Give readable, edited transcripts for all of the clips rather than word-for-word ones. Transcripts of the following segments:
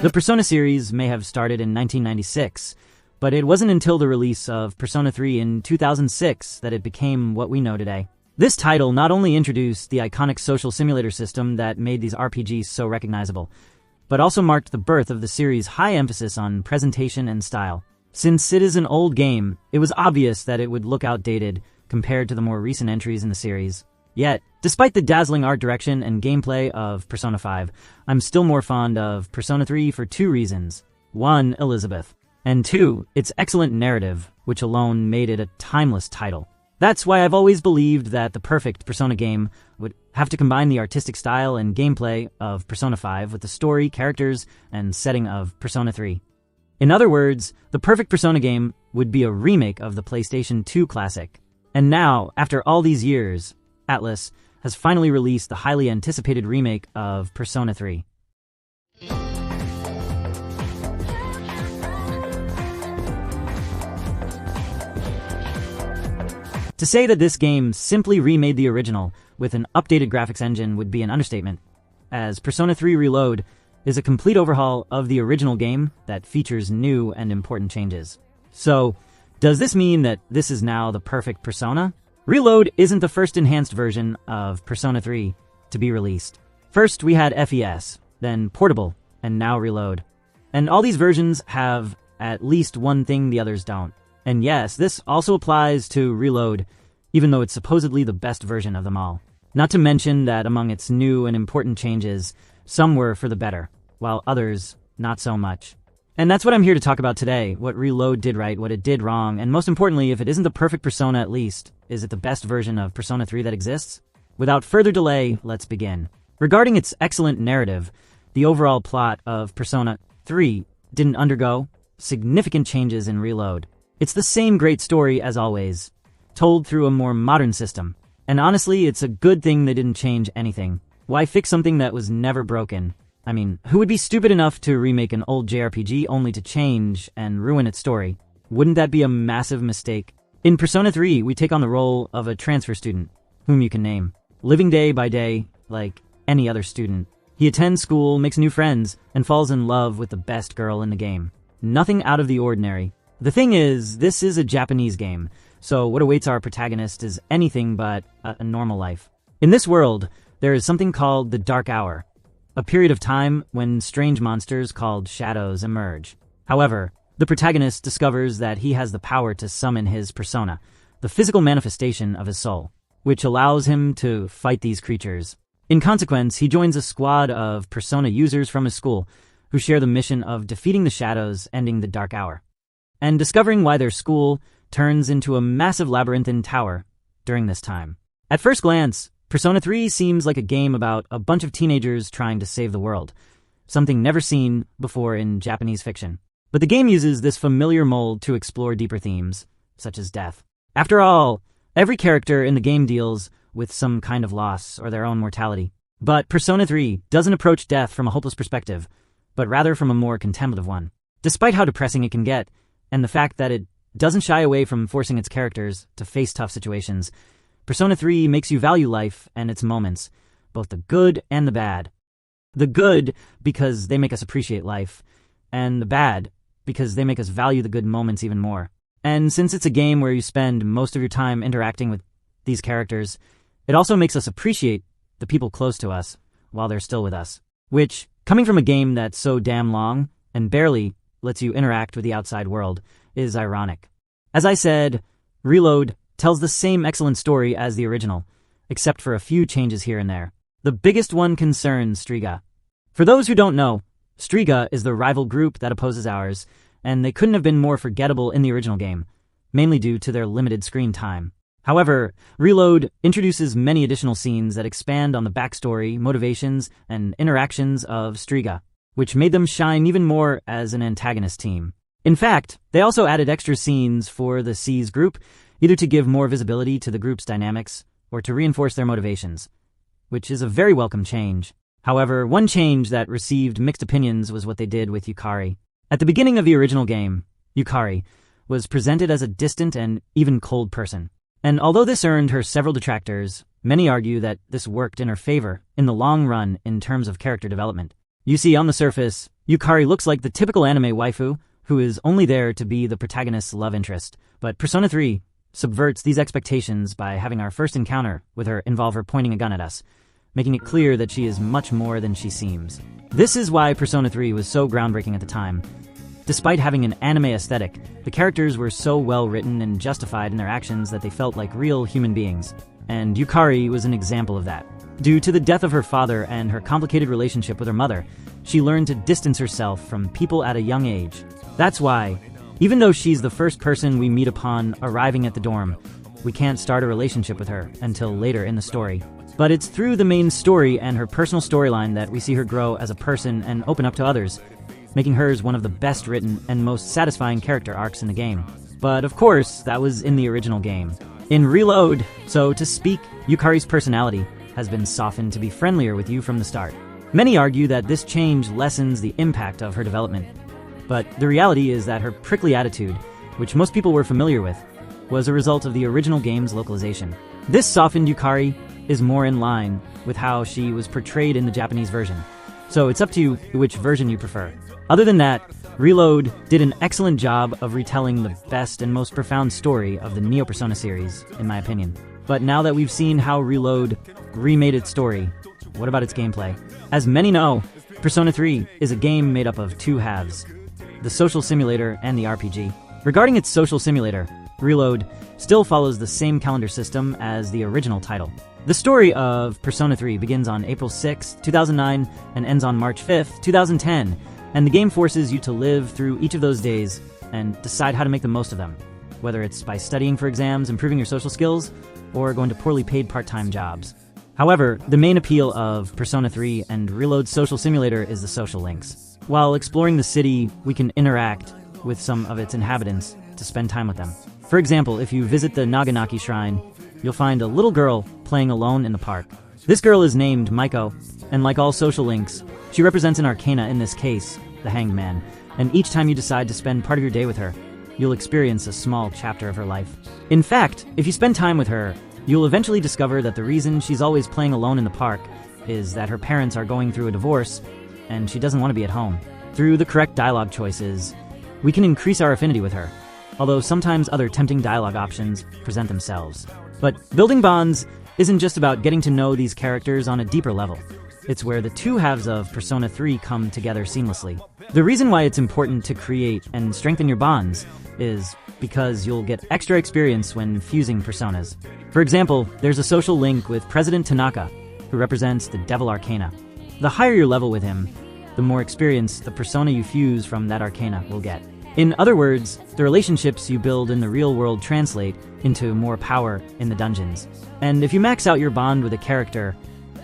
The Persona series may have started in 1996, but it wasn't until the release of Persona 3 in 2006 that it became what we know today. This title not only introduced the iconic social simulator system that made these RPGs so recognizable, but also marked the birth of the series' high emphasis on presentation and style. Since it is an old game, it was obvious that it would look outdated compared to the more recent entries in the series. Yet, despite the dazzling art direction and gameplay of Persona 5, I'm still more fond of Persona 3 for two reasons. 1, Elizabeth, and 2, its excellent narrative, which alone made it a timeless title. That's why I've always believed that the perfect Persona game would have to combine the artistic style and gameplay of Persona 5 with the story, characters, and setting of Persona 3. In other words, the perfect Persona game would be a remake of the PlayStation 2 classic. And now, after all these years, Atlus has finally released the highly anticipated remake of Persona 3. To say that this game simply remade the original with an updated graphics engine would be an understatement, as Persona 3 Reload is a complete overhaul of the original game that features new and important changes. So, does this mean that this is now the perfect Persona? Reload isn't the first enhanced version of Persona 3 to be released. First, we had FES, then Portable, and now Reload. And all these versions have at least one thing the others don't. And yes, this also applies to Reload, even though it's supposedly the best version of them all. Not to mention that among its new and important changes, some were for the better, while others not so much. And that's what I'm here to talk about today, what Reload did right, what it did wrong, and most importantly, if it isn't the perfect Persona at least, is it the best version of Persona 3 that exists? Without further delay, let's begin. Regarding its excellent narrative, the overall plot of Persona 3 didn't undergo significant changes in Reload. It's the same great story as always, told through a more modern system. And honestly, it's a good thing they didn't change anything. Why fix something that was never broken? I mean, who would be stupid enough to remake an old JRPG only to change and ruin its story? Wouldn't that be a massive mistake? In Persona 3, we take on the role of a transfer student, whom you can name, living day by day like any other student. He attends school, makes new friends, and falls in love with the best girl in the game. Nothing out of the ordinary. The thing is, this is a Japanese game, so what awaits our protagonist is anything but a normal life. In this world, there is something called the Dark Hour, a period of time when strange monsters called shadows emerge. However, the protagonist discovers that he has the power to summon his persona, the physical manifestation of his soul, which allows him to fight these creatures. In consequence, he joins a squad of persona users from his school who share the mission of defeating the shadows, ending the Dark Hour, and discovering why their school turns into a massive labyrinthine tower during this time. At first glance, Persona 3 seems like a game about a bunch of teenagers trying to save the world, something never seen before in Japanese fiction. But the game uses this familiar mold to explore deeper themes, such as death. After all, every character in the game deals with some kind of loss or their own mortality. But Persona 3 doesn't approach death from a hopeless perspective, but rather from a more contemplative one. Despite how depressing it can get, and the fact that it doesn't shy away from forcing its characters to face tough situations, Persona 3 makes you value life and its moments, both the good and the bad. The good because they make us appreciate life, and the bad because they make us value the good moments even more. And since it's a game where you spend most of your time interacting with these characters, it also makes us appreciate the people close to us while they're still with us. Which, coming from a game that's so damn long and barely lets you interact with the outside world, is ironic. As I said, Reload tells the same excellent story as the original, except for a few changes here and there. The biggest one concerns Striga. For those who don't know, Striga is the rival group that opposes ours, and they couldn't have been more forgettable in the original game, mainly due to their limited screen time. However, Reload introduces many additional scenes that expand on the backstory, motivations, and interactions of Striga, which made them shine even more as an antagonist team. In fact, they also added extra scenes for the C's group, either to give more visibility to the group's dynamics or to reinforce their motivations, which is a very welcome change. However, one change that received mixed opinions was what they did with Yukari. At the beginning of the original game, Yukari was presented as a distant and even cold person. And although this earned her several detractors, many argue that this worked in her favor in the long run in terms of character development. You see, on the surface, Yukari looks like the typical anime waifu who is only there to be the protagonist's love interest, but Persona 3 subverts these expectations by having our first encounter with her involve her pointing a gun at us, making it clear that she is much more than she seems. This is why Persona 3 was so groundbreaking at the time. Despite having an anime aesthetic, the characters were so well written and justified in their actions that they felt like real human beings. And Yukari was an example of that. Due to the death of her father and her complicated relationship with her mother, she learned to distance herself from people at a young age. That's why, even though she's the first person we meet upon arriving at the dorm, we can't start a relationship with her until later in the story. But it's through the main story and her personal storyline that we see her grow as a person and open up to others, making hers one of the best written and most satisfying character arcs in the game. But of course, that was in the original game. In Reload, so to speak, Yukari's personality has been softened to be friendlier with you from the start. Many argue that this change lessens the impact of her development. But the reality is that her prickly attitude, which most people were familiar with, was a result of the original game's localization. This softened Yukari is more in line with how she was portrayed in the Japanese version, so it's up to you which version you prefer. Other than that, Reload did an excellent job of retelling the best and most profound story of the Neo Persona series, in my opinion. But now that we've seen how Reload remade its story, what about its gameplay? As many know, Persona 3 is a game made up of two halves, the social simulator and the RPG. Regarding its social simulator, Reload still follows the same calendar system as the original title. The story of Persona 3 begins on April 6, 2009 and ends on March 5, 2010, and the game forces you to live through each of those days and decide how to make the most of them, whether it's by studying for exams, improving your social skills, or going to poorly paid part-time jobs. However, the main appeal of Persona 3 and Reload's social simulator is the social links. While exploring the city, we can interact with some of its inhabitants to spend time with them. For example, if you visit the Naganaki Shrine, you'll find a little girl playing alone in the park. This girl is named Maiko, and like all social links, she represents an arcana, in this case, the Hanged Man, and each time you decide to spend part of your day with her, you'll experience a small chapter of her life. In fact, if you spend time with her, you'll eventually discover that the reason she's always playing alone in the park is that her parents are going through a divorce, and she doesn't want to be at home. Through the correct dialogue choices, we can increase our affinity with her, although sometimes other tempting dialogue options present themselves. But building bonds isn't just about getting to know these characters on a deeper level. It's where the two halves of Persona 3 come together seamlessly. The reason why it's important to create and strengthen your bonds is because you'll get extra experience when fusing personas. For example, there's a social link with President Tanaka, who represents the Devil Arcana. The higher your level with him, the more experience the persona you fuse from that arcana will get. In other words, the relationships you build in the real world translate into more power in the dungeons. And if you max out your bond with a character,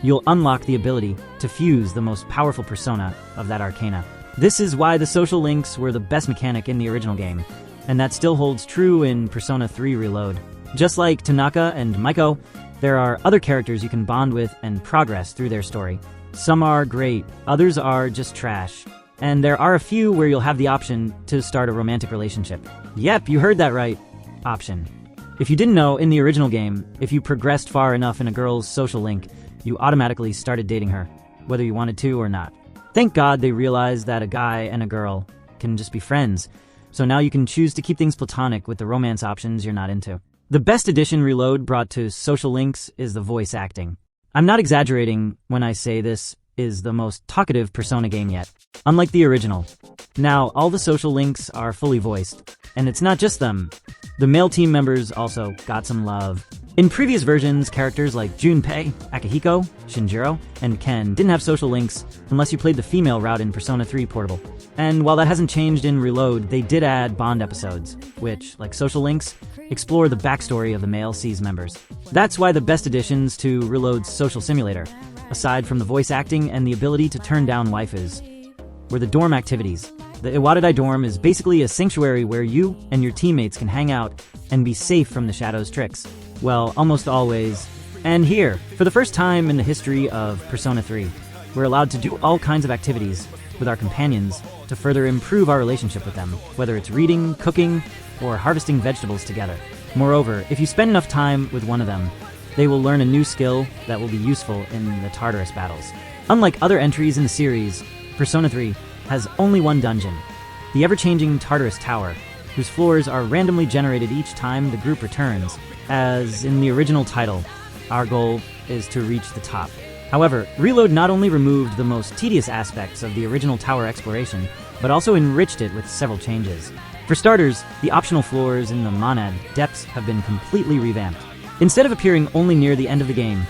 you'll unlock the ability to fuse the most powerful persona of that arcana. This is why the social links were the best mechanic in the original game, and that still holds true in Persona 3 Reload. Just like Tanaka and Maiko, there are other characters you can bond with and progress through their story. Some are great, others are just trash. And there are a few where you'll have the option to start a romantic relationship. Yep, you heard that right. Option. If you didn't know, in the original game, if you progressed far enough in a girl's social link, you automatically started dating her, whether you wanted to or not. Thank God they realized that a guy and a girl can just be friends, so now you can choose to keep things platonic with the romance options you're not into. The best addition Reload brought to social links is the voice acting. I'm not exaggerating when I say this is the most talkative Persona game yet, unlike the original. Now, all the social links are fully voiced, and it's not just them. The male team members also got some love. In previous versions, characters like Junpei, Akihiko, Shinjiro, and Ken didn't have social links unless you played the female route in Persona 3 Portable. And while that hasn't changed in Reload, they did add bond episodes, which, like social links, explore the backstory of the male SEES members. That's why the best additions to Reload's social simulator, aside from the voice acting and the ability to turn down waifus, were the dorm activities. The Iwadadai dorm is basically a sanctuary where you and your teammates can hang out and be safe from the Shadow's tricks. Well, almost always. And here, for the first time in the history of Persona 3, we're allowed to do all kinds of activities with our companions to further improve our relationship with them, whether it's reading, cooking, or harvesting vegetables together. Moreover, if you spend enough time with one of them, they will learn a new skill that will be useful in the Tartarus battles. Unlike other entries in the series, Persona 3 has only one dungeon, the ever-changing Tartarus Tower, whose floors are randomly generated each time the group returns. As in the original title, our goal is to reach the top. However, Reload not only removed the most tedious aspects of the original tower exploration, but also enriched it with several changes. For starters, the optional floors in the monad depths have been completely revamped. Instead of appearing only near the end of the game,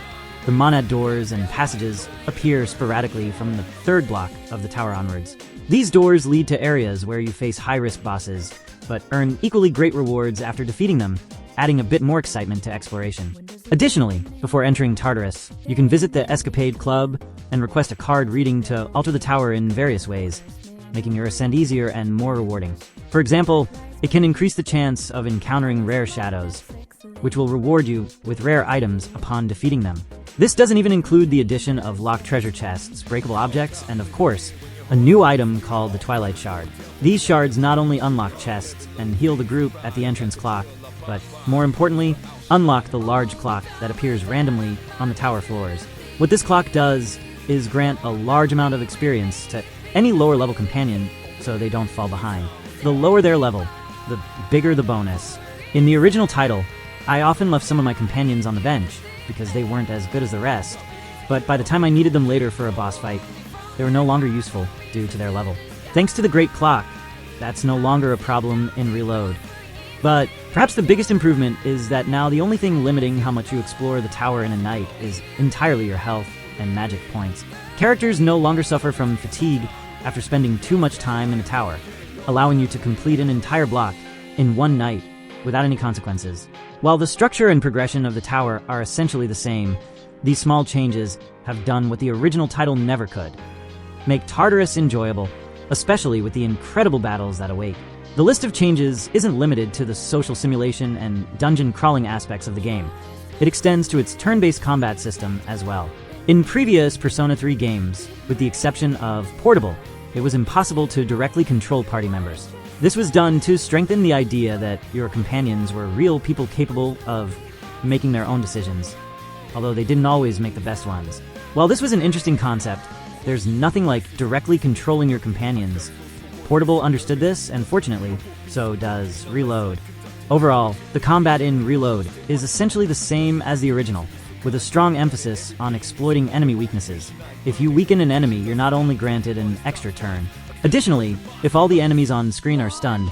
the monad doors and passages appear sporadically from the third block of the tower onwards. These doors lead to areas where you face high-risk bosses, but earn equally great rewards after defeating them, adding a bit more excitement to exploration. Additionally, before entering Tartarus, you can visit the Escapade Club and request a card reading to alter the tower in various ways, making your ascent easier and more rewarding. For example, it can increase the chance of encountering rare shadows, which will reward you with rare items upon defeating them. This doesn't even include the addition of locked treasure chests, breakable objects, and of course, a new item called the Twilight Shard. These shards not only unlock chests and heal the group at the entrance clock, but more importantly, unlock the large clock that appears randomly on the tower floors. What this clock does is grant a large amount of experience to any lower level companion so they don't fall behind. The lower their level, the bigger the bonus. In the original title, I often left some of my companions on the bench because they weren't as good as the rest, but by the time I needed them later for a boss fight, they were no longer useful due to their level. Thanks to the Great Clock, that's no longer a problem in Reload. But perhaps the biggest improvement is that now the only thing limiting how much you explore the tower in a night is entirely your health and magic points. Characters no longer suffer from fatigue after spending too much time in a tower, allowing you to complete an entire block in one night without any consequences. While the structure and progression of the tower are essentially the same, these small changes have done what the original title never could: make Tartarus enjoyable, especially with the incredible battles that await. The list of changes isn't limited to the social simulation and dungeon crawling aspects of the game. It extends to its turn-based combat system as well. In previous Persona 3 games, with the exception of Portable, it was impossible to directly control party members. This was done to strengthen the idea that your companions were real people capable of making their own decisions, although they didn't always make the best ones. While this was an interesting concept, there's nothing like directly controlling your companions. Portable understood this, and fortunately, so does Reload. Overall, the combat in Reload is essentially the same as the original, with a strong emphasis on exploiting enemy weaknesses. If you weaken an enemy, you're not only granted an extra turn. Additionally, if all the enemies on screen are stunned,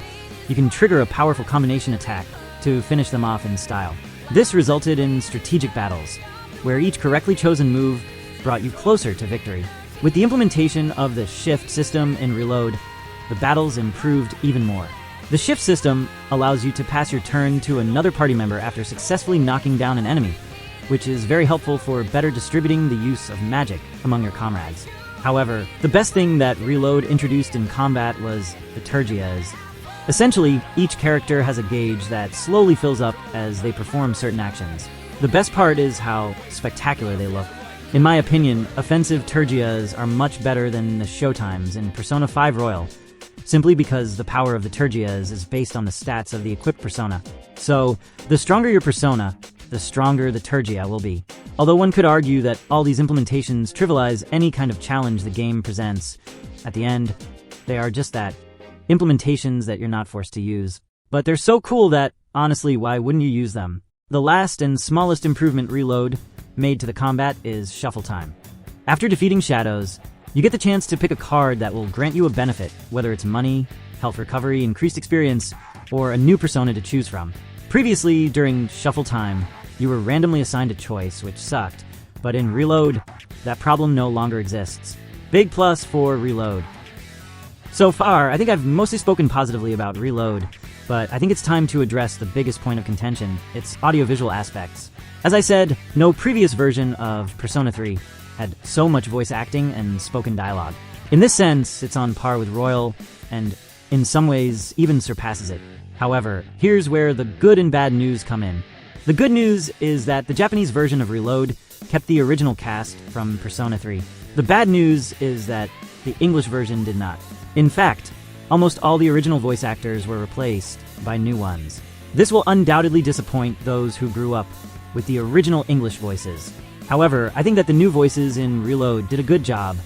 you can trigger a powerful combination attack to finish them off in style. This resulted in strategic battles, where each correctly chosen move brought you closer to victory. With the implementation of the shift system in Reload, the battles improved even more. The shift system allows you to pass your turn to another party member after successfully knocking down an enemy, which is very helpful for better distributing the use of magic among your comrades. However, the best thing that Reload introduced in combat was the Tergias. Essentially, each character has a gauge that slowly fills up as they perform certain actions. The best part is how spectacular they look. In my opinion, offensive Tergias are much better than the Showtimes in Persona 5 Royal, simply because the power of the Tergias is based on the stats of the equipped persona. So, the stronger your persona, the stronger the Tergia will be. Although one could argue that all these implementations trivialize any kind of challenge the game presents, at the end, they are just that, implementations that you're not forced to use. But they're so cool that, honestly, why wouldn't you use them? The last and smallest improvement Reload made to the combat is Shuffle Time. After defeating Shadows, you get the chance to pick a card that will grant you a benefit, whether it's money, health recovery, increased experience, or a new persona to choose from. Previously, during Shuffle Time, you were randomly assigned a choice, which sucked, but in Reload, that problem no longer exists. Big plus for Reload. So far, I think I've mostly spoken positively about Reload, but I think it's time to address the biggest point of contention, its audiovisual aspects. As I said, no previous version of Persona 3 had so much voice acting and spoken dialogue. In this sense, it's on par with Royal, and in some ways even surpasses it. However, here's where the good and bad news come in. The good news is that the Japanese version of Reload kept the original cast from Persona 3. The bad news is that the English version did not. In fact, almost all the original voice actors were replaced by new ones. This will undoubtedly disappoint those who grew up with the original English voices. However, I think that the new voices in Reload did a good job,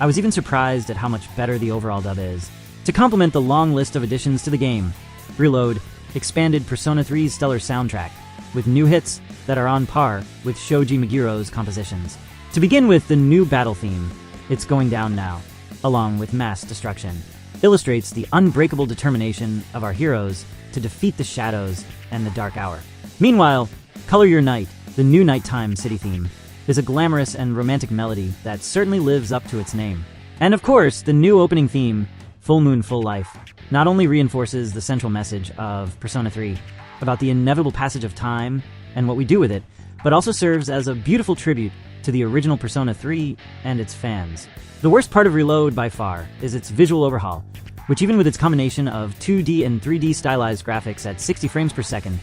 I was even surprised at how much better the overall dub is. To complement the long list of additions to the game, Reload expanded Persona 3's stellar soundtrack, with new hits that are on par with Shoji Megiro's compositions. To begin with, the new battle theme, It's Going Down Now, along with Mass Destruction, illustrates the unbreakable determination of our heroes to defeat the shadows and the dark hour. Meanwhile, Color Your Night, the new nighttime city theme, is a glamorous and romantic melody that certainly lives up to its name. And of course, the new opening theme, Full Moon, Full Life, not only reinforces the central message of Persona 3 about the inevitable passage of time and what we do with it, but also serves as a beautiful tribute to the original Persona 3 and its fans. The worst part of Reload by far is its visual overhaul, which even with its combination of 2D and 3D stylized graphics at 60 frames per second,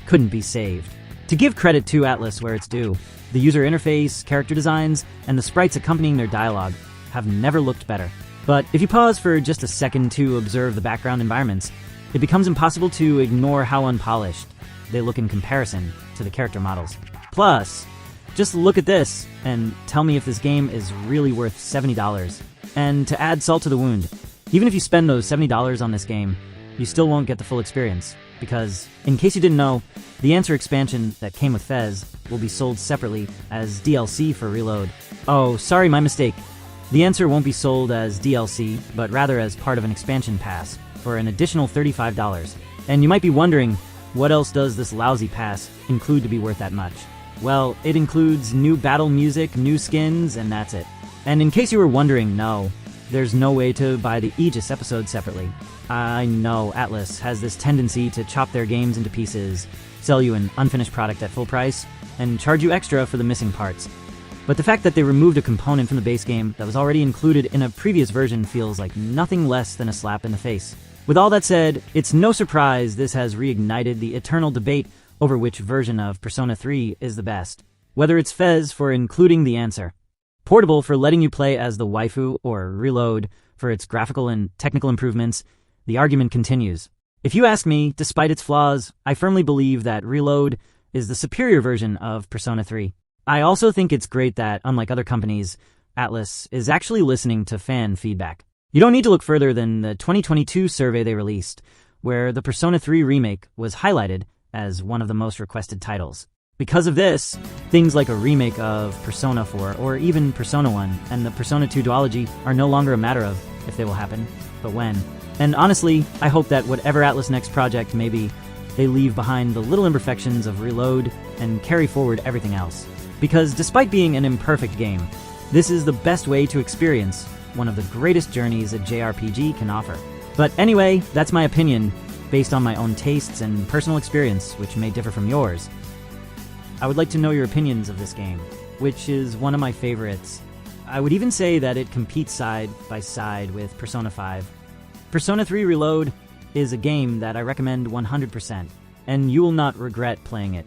couldn't be saved. To give credit to Atlus where it's due, the user interface, character designs, and the sprites accompanying their dialogue have never looked better. But if you pause for just a second to observe the background environments, it becomes impossible to ignore how unpolished they look in comparison to the character models. Plus, just look at this and tell me if this game is really worth $70. And to add salt to the wound, even if you spend those $70 on this game, you still won't get the full experience, because, in case you didn't know, the Answer expansion that came with Fez will be sold separately as DLC for Reload. Oh, sorry, my mistake. The Answer won't be sold as DLC, but rather as part of an expansion pass for an additional $35. And you might be wondering, what else does this lousy pass include to be worth that much? Well, it includes new battle music, new skins, and that's it. And in case you were wondering, no, there's no way to buy the Aegis episode separately. I know Atlus has this tendency to chop their games into pieces, sell you an unfinished product at full price, and charge you extra for the missing parts. But the fact that they removed a component from the base game that was already included in a previous version feels like nothing less than a slap in the face. With all that said, it's no surprise this has reignited the eternal debate over which version of Persona 3 is the best. Whether it's Fez for including the Answer, Portable for letting you play as the waifu, or Reload for its graphical and technical improvements, the argument continues. If you ask me, despite its flaws, I firmly believe that Reload is the superior version of Persona 3. I also think it's great that, unlike other companies, Atlus is actually listening to fan feedback. You don't need to look further than the 2022 survey they released, where the Persona 3 Remake was highlighted as one of the most requested titles. Because of this, things like a remake of Persona 4 or even Persona 1 and the Persona 2 duology are no longer a matter of if they will happen, but when. And honestly, I hope that whatever Atlus' next project may be, they leave behind the little imperfections of Reload and carry forward everything else. Because despite being an imperfect game, this is the best way to experience one of the greatest journeys a JRPG can offer. But anyway, that's my opinion, based on my own tastes and personal experience, which may differ from yours. I would like to know your opinions of this game, which is one of my favorites. I would even say that it competes side by side with Persona 5. Persona 3 Reload is a game that I recommend 100%, and you will not regret playing it.